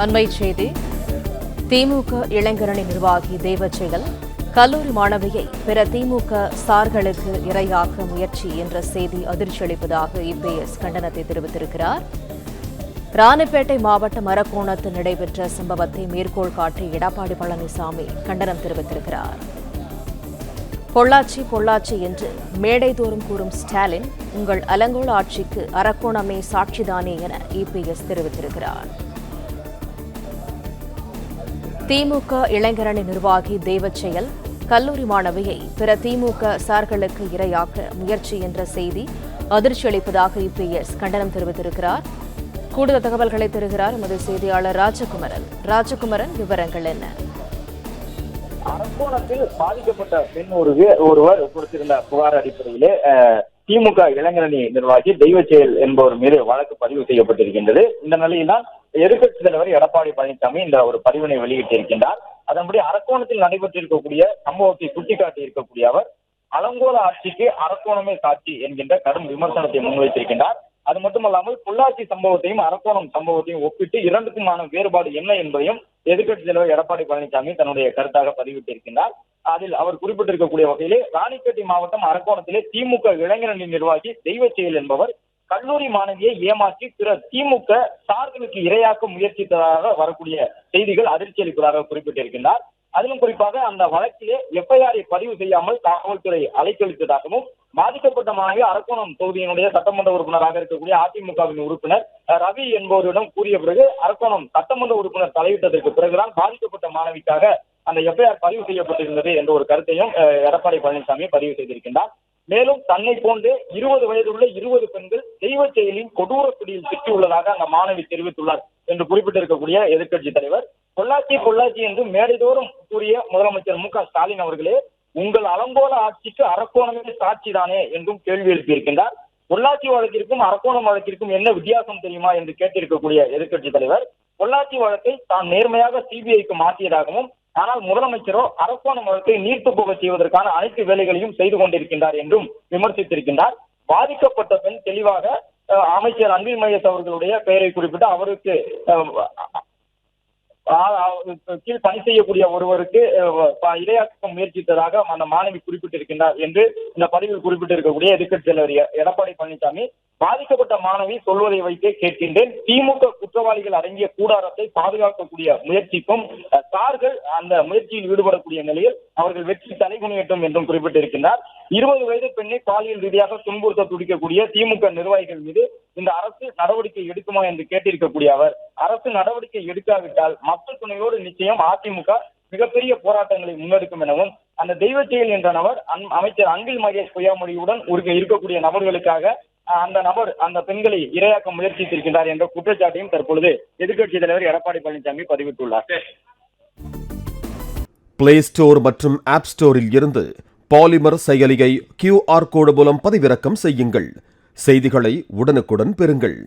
அண்மை செய்தி. திமுக இளைஞரணி நிர்வாகி தேவச்செயல் கல்லூரி மாணவியை பிற திமுக சார்களுக்கு இரையாக்க முயற்சி என்ற செய்தி அதிர்ச்சியளிப்பதாக இபிஎஸ் கண்டனத்தை தெரிவித்திருக்கிறார். ராணிப்பேட்டை மாவட்டம் அரக்கோணத்தில் நடைபெற்ற சம்பவத்தை மேற்கோள் காட்டி எடப்பாடி பழனிசாமி கண்டனம் தெரிவித்திருக்கிறார். பொள்ளாச்சி பொள்ளாச்சி என்று மேடைதோறும் கூறும் ஸ்டாலின், உங்கள் அலங்கோல ஆட்சிக்கு அரக்கோணமே சாட்சிதானே என இபிஎஸ் தெரிவித்திருக்கிறார். திமுக இளைஞரணி நிர்வாகி தேவச்செயல் கல்லூரி மாணவியை பிற திமுக சார்களுக்கு இரையாக்க முயற்சி என்ற செய்தி அதிர்ச்சியளிப்பதாக இபிஎஸ் கண்டனம் தெரிவித்திருக்கிறார். கூடுதல் தகவல்களை தருகிறார் எமது செய்தியாளர் ராஜகுமரன். விவரங்கள் என்ன? அரக்கோணத்தில் பாதிக்கப்பட்ட பெண் ஒருவர் கொடுத்திருந்த புகார் அடிப்படையிலே திமுக இளைஞரணி நிர்வாகி தெய்வச்செயல் என்பவர் மீது வழக்கு பதிவு செய்யப்பட்டிருக்கின்றது. இந்த நிலையில்தான் எதிர்க்கட்சித் தலைவர் எடப்பாடி பழனிசாமி இந்த ஒரு பதிவினை வெளியிட்டிருக்கின்றார். அதன்படி அரக்கோணத்தில் நடைபெற்றிருக்கக்கூடிய சம்பவத்தை சுட்டிக்காட்டி இருக்கக்கூடிய அவர், அலங்கோல ஆட்சிக்கு அரக்கோணமே சாட்சி என்கின்ற கடும் விமர்சனத்தை முன்வைத்திருக்கின்றார். அது மட்டுமல்லாமல் பொள்ளாச்சி சம்பவத்தையும் அரக்கோணம் சம்பவத்தையும் ஒப்பிட்டு இரண்டுக்குமான வேறுபாடு என்ன என்பதையும் எதிர்க்கட்சித் தலைவர் எடப்பாடி பழனிசாமி தன்னுடைய கருத்தாக பதிவிட்டிருக்கின்றார். அதில் அவர் குறிப்பிட்டிருக்கக்கூடிய வகையிலே ராணிப்பேட்டை மாவட்டம் அரக்கோணத்திலே திமுக இளைஞரணி நிர்வாகி தெய்வச்செயல் என்பவர் கல்லூரி மாணவியை ஏமாற்றி பிற திமுக சார்களுக்கு இரையாக்க முயற்சித்ததாக வரக்கூடிய செய்திகள் அதிர்ச்சி அளிப்பதாக குறிப்பிட்டிருக்கின்றார். அதிலும் குறிப்பாக அந்த வழக்கிலே எஃப்ஐஆரை பதிவு செய்யாமல் காவல்துறை அலைக்கழித்ததாகவும், பாதிக்கப்பட்ட மாணவி அரக்கோணம் தொகுதியினுடைய சட்டமன்ற உறுப்பினராக இருக்கக்கூடிய அதிமுகவின் உறுப்பினர் ரவி என்பவரிடம் கூறிய பிறகு அரக்கோணம் சட்டமன்ற உறுப்பினர் தலையிட்டதற்கு பிறகுதான் பாதிக்கப்பட்ட மாணவிக்காக அந்த எஃப்ஐஆர் பதிவு செய்யப்பட்டிருந்தது என்ற ஒரு கருத்தையும் எடப்பாடி பழனிசாமி பதிவு செய்திருக்கின்றார். மேலும் தன்னை போன்று 20 வயதுள்ள 20 பெண்கள் தெய்வச்செயலின் கொடூர பிடியில் சிக்கியுள்ளதாக அந்த மாணவி தெரிவித்துள்ளார் என்று குறிப்பிட்டிருக்கக்கூடிய எதிர்க்கட்சித் தலைவர், பொள்ளாச்சி பொள்ளாச்சி என்று மேடைதோறும் கூறிய முதலமைச்சர் மு க ஸ்டாலின் அவர்களே, உங்கள் அலங்கோல ஆட்சிக்கு அரக்கோணமே சாட்சிதானே என்றும் கேள்வி எழுப்பியிருக்கின்றார். பொள்ளாச்சி வழக்கிற்கும் அரக்கோணம் வழக்கிற்கும் என்ன வித்தியாசம் தெரியுமா என்று கேட்டிருக்கக்கூடிய எதிர்க்கட்சித் தலைவர், பொள்ளாச்சி வழக்கை தான் நேர்மையாக சிபிஐக்கு மாற்றியதாகவும், ஆனால் முதலமைச்சரோ அரக்கோணம் வழக்கை நீர்த்து போக செய்வதற்கான அனைத்து வேலைகளையும் செய்து கொண்டிருக்கின்றார் என்றும் விமர்சித்திருக்கின்றார். பாதிக்கப்பட்ட பெண் தெளிவாக அமைச்சர் அன்பில் மகேஷ் அவர்களுடைய பெயரை குறிப்பிட்டு அவருக்கு கீழ் பணி செய்யக்கூடிய ஒருவருக்கு இரையாக்க முயற்சித்ததாக அந்த மாணவி குறிப்பிட்டிருக்கின்றார் என்று இந்த பதிவில் குறிப்பிட்டிருக்கக்கூடிய எதிர்க்கட்சித் தலைவர் எடப்பாடி பழனிசாமி, பாதிக்கப்பட்ட மாணவி சொல்வதை வைத்தே கேட்கின்றேன், திமுக குற்றவாளிகள் அடங்கிய கூடாரத்தை பாதுகாக்கக்கூடிய முயற்சிக்கும் சார்கள் அந்த முயற்சியில் ஈடுபடக்கூடிய நிலையில் அவர்கள் வெற்றி தலைகுனியட்டும் என்றும் குறிப்பிட்டிருக்கின்றார். 20 வயது பெண்ணை பாலியல் ரீதியாக துன்புறுத்த துடிக்கக்கூடிய திமுக நிர்வாகிகள் மீது இந்த அரசு நடவடிக்கை எடுக்குமா என்று கேட்டிருக்கக்கூடிய அவர், அரசு நடவடிக்கை எடுக்காவிட்டால் மக்கள் துணையோடு நிச்சயம் அதிமுக மிகப்பெரிய போராட்டங்களை முன்னெடுக்கும் எனவும், அந்த தெய்வச்செயல் என்ற நபர் அமைச்சர் அன்பில் மகேஷ் பொய்யாமொழியுடன் இருக்கக்கூடிய நபர்களுக்காக அந்த பெண்களை இரையாக்க முயற்சித்திருக்கின்றார் என்ற குற்றச்சாட்டையும் தற்பொழுது எதிர்க்கட்சித் தலைவர் எடப்பாடி பழனிசாமி பதிவிட்டுள்ளார். பிளே ஸ்டோர் மற்றும் ஆப் ஸ்டோரில் இருந்து பாலிமர் செயலியை QR கோடு மூலம் பதிவிறக்கம் செய்யுங்கள். செய்திகளை உடனுக்குடன் பெறுங்கள்.